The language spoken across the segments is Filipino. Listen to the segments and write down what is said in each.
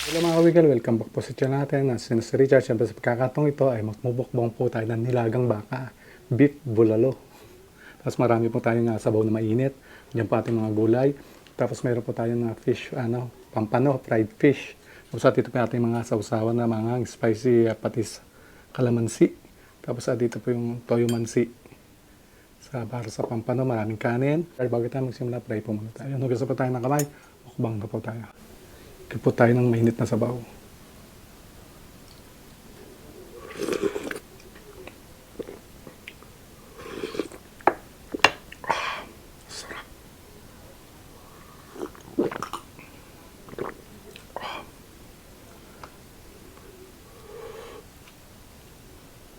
Hello mga kawigal, welcome back po sa channel natin. Sino si Richard. Siyempre sa pagkakataong ito ay magmumukbang po tayo ng nilagang baka, beef bulalo. Tapos marami po tayong sabaw na mainit. Diyan po ating mga gulay. Tapos meron po tayong fish, pampano, fried fish. Tapos dito po ating mga sausawan na mga spicy patis kalamansi. Tapos dito po yung toyo mansi. Para sa pampano, maraming kanin. Bago tayo magsimula, pray po muna tayo. Hugas po tayo ng kamay, mukbang na po tayo. Kaya po tayo ng mainit na sabaw.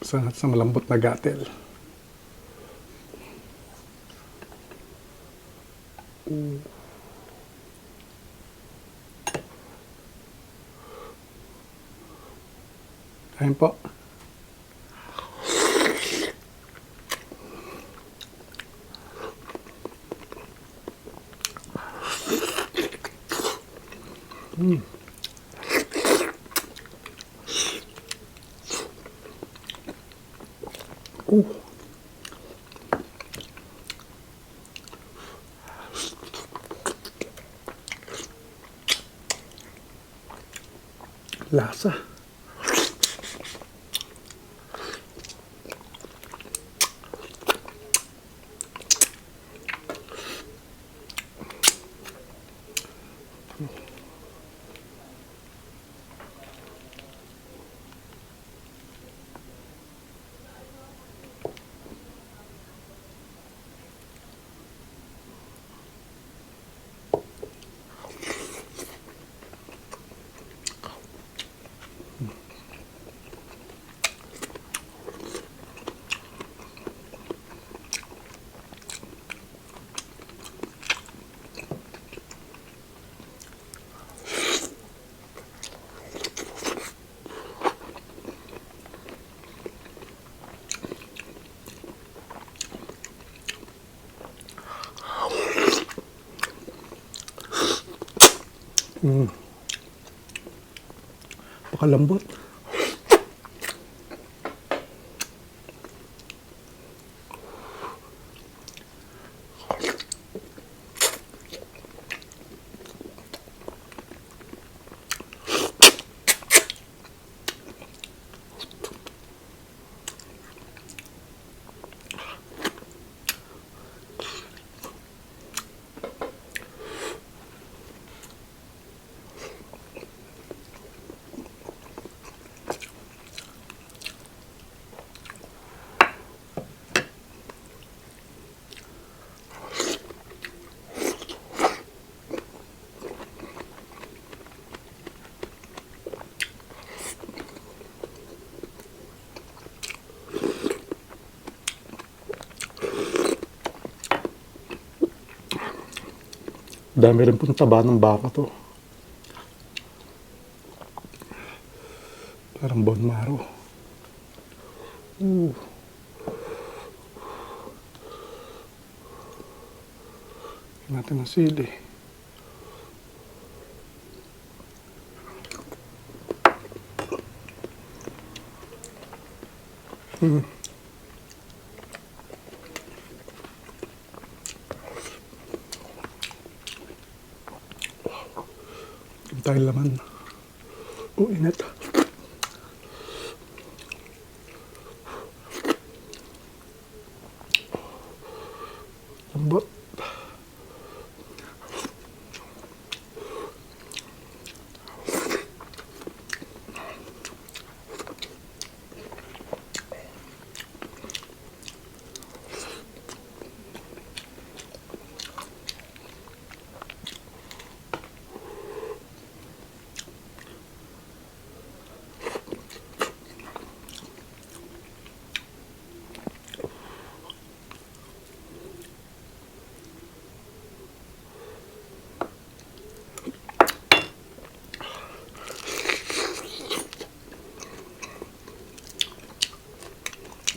Sarap. Sa malambot na gatel. Ayun po. Lasa. Pakalambot. Dami rin pong taba ng baka to. Parang bone marrow. Natin ang sili. Tayo laman. Init. Lambot.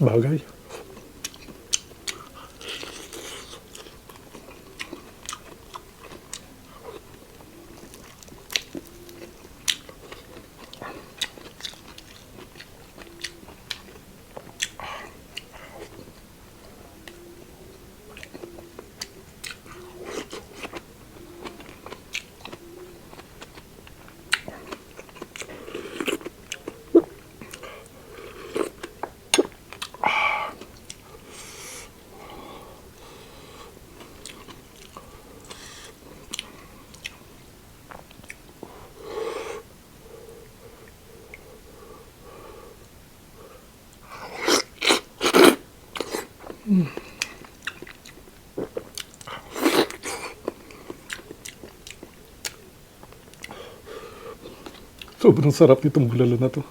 Bagay. Sobrang sarap nitong bulalo na to.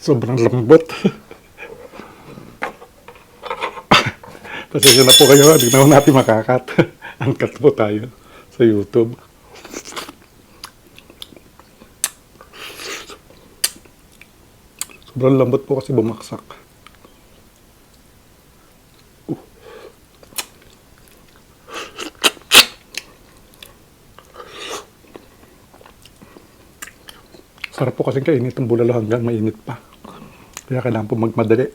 Sobrang lambot. Pasensya na po kayo, hindi na natin makakat. Angkat po tayo sa YouTube. Sobrang lambot po kasi bumaksak. Sarap po kasi kainit ang bulalo hanggang mainit pa. Kaya kailangan po magmadali.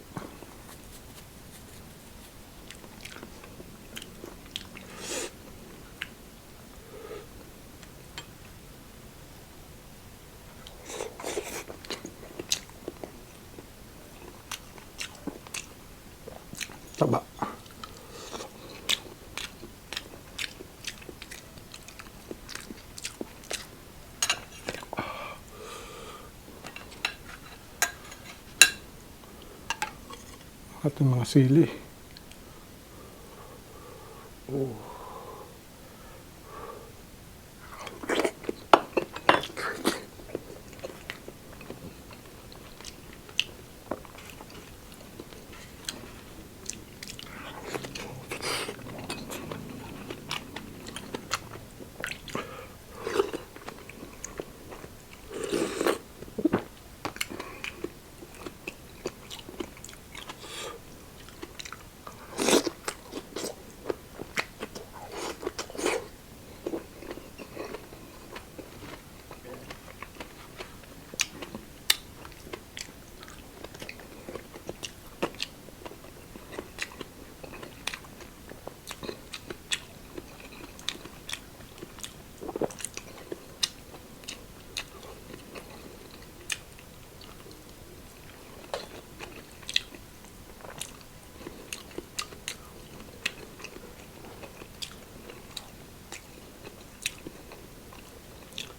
Taba. At yung mga sili.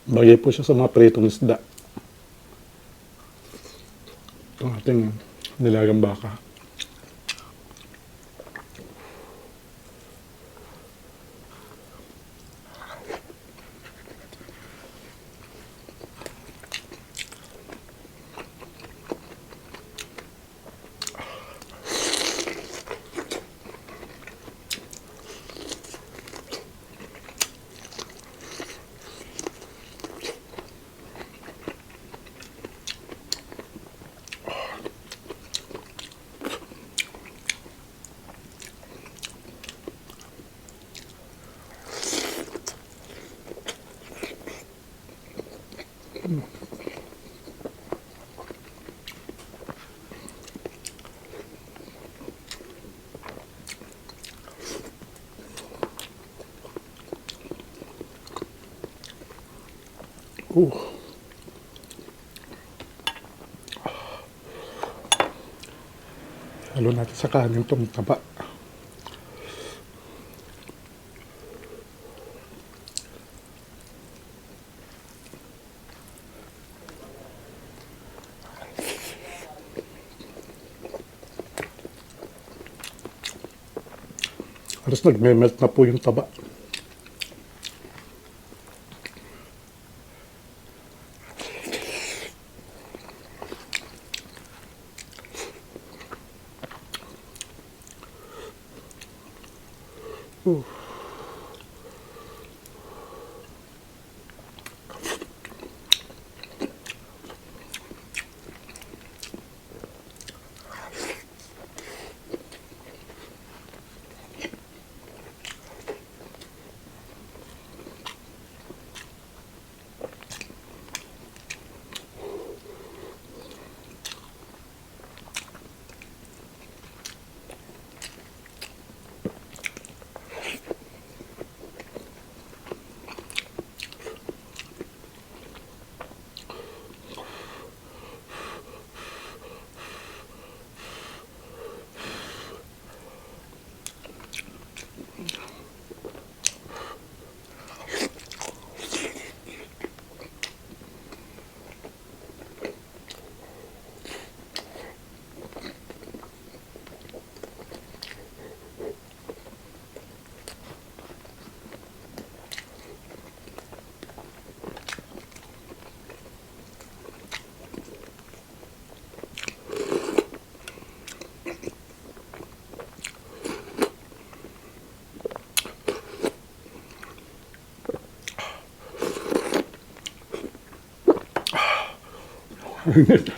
Bagay po siya sa mga pritong isda. Ito ating nilagang baka. Halo natin sa kanin itong taba. Halos nagme-melt na po yung taba.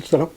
Sarap.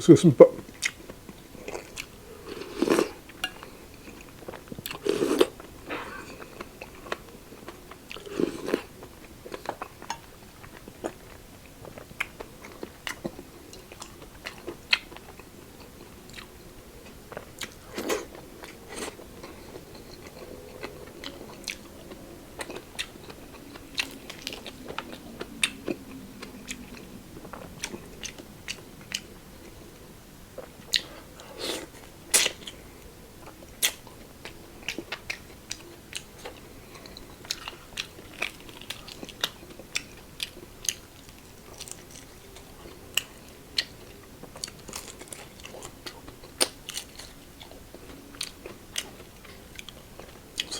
Excuse me po.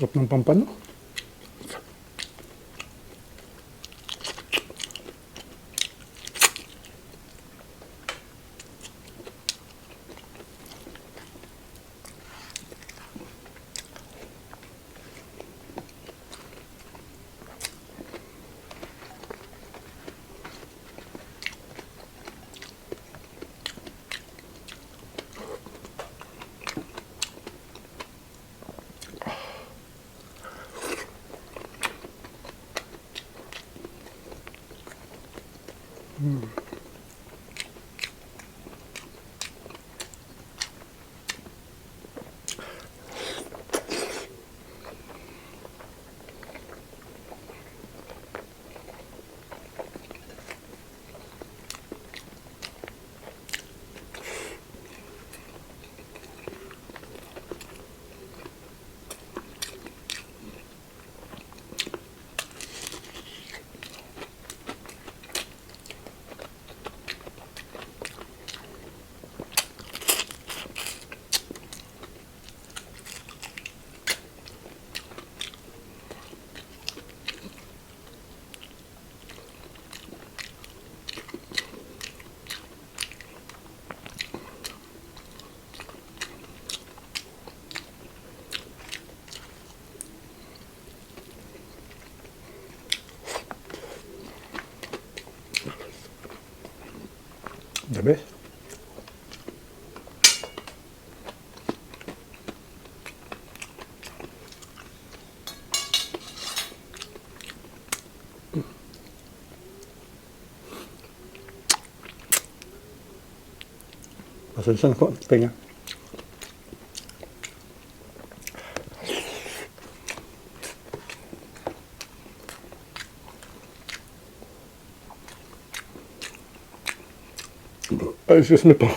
Sarap ng pampano. The best. Pasensya na po, tinga. Excuse me po.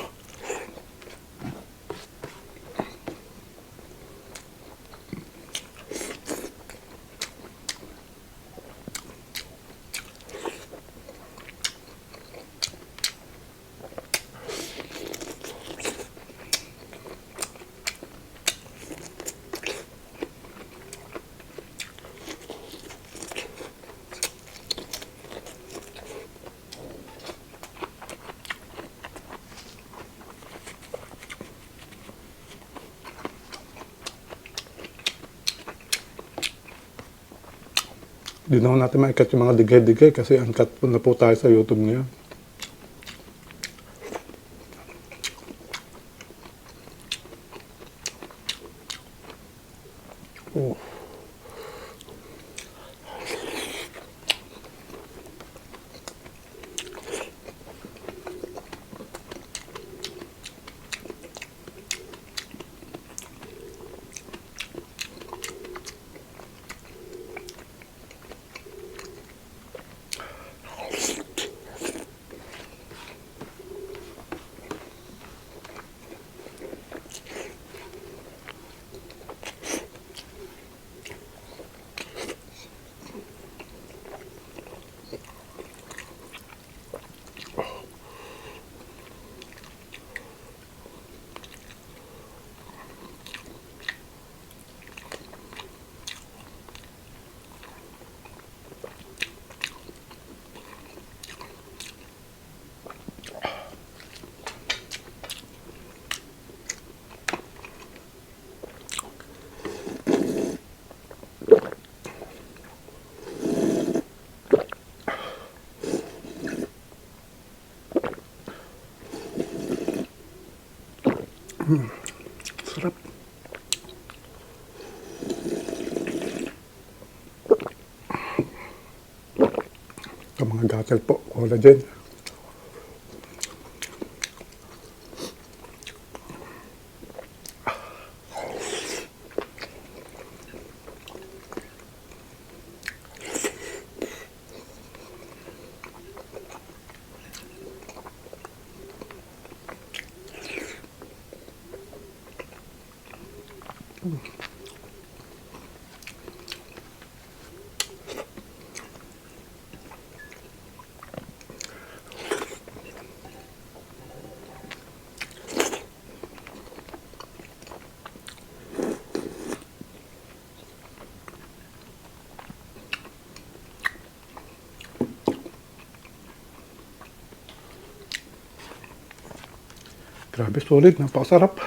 Di na ho natin maikat yung mga digay-digay kasi uncut po na po tayo sa YouTube ngayon. Oh. Sarap. Ito mga gatel po, collagen. Grabe, solid. Napakasarap.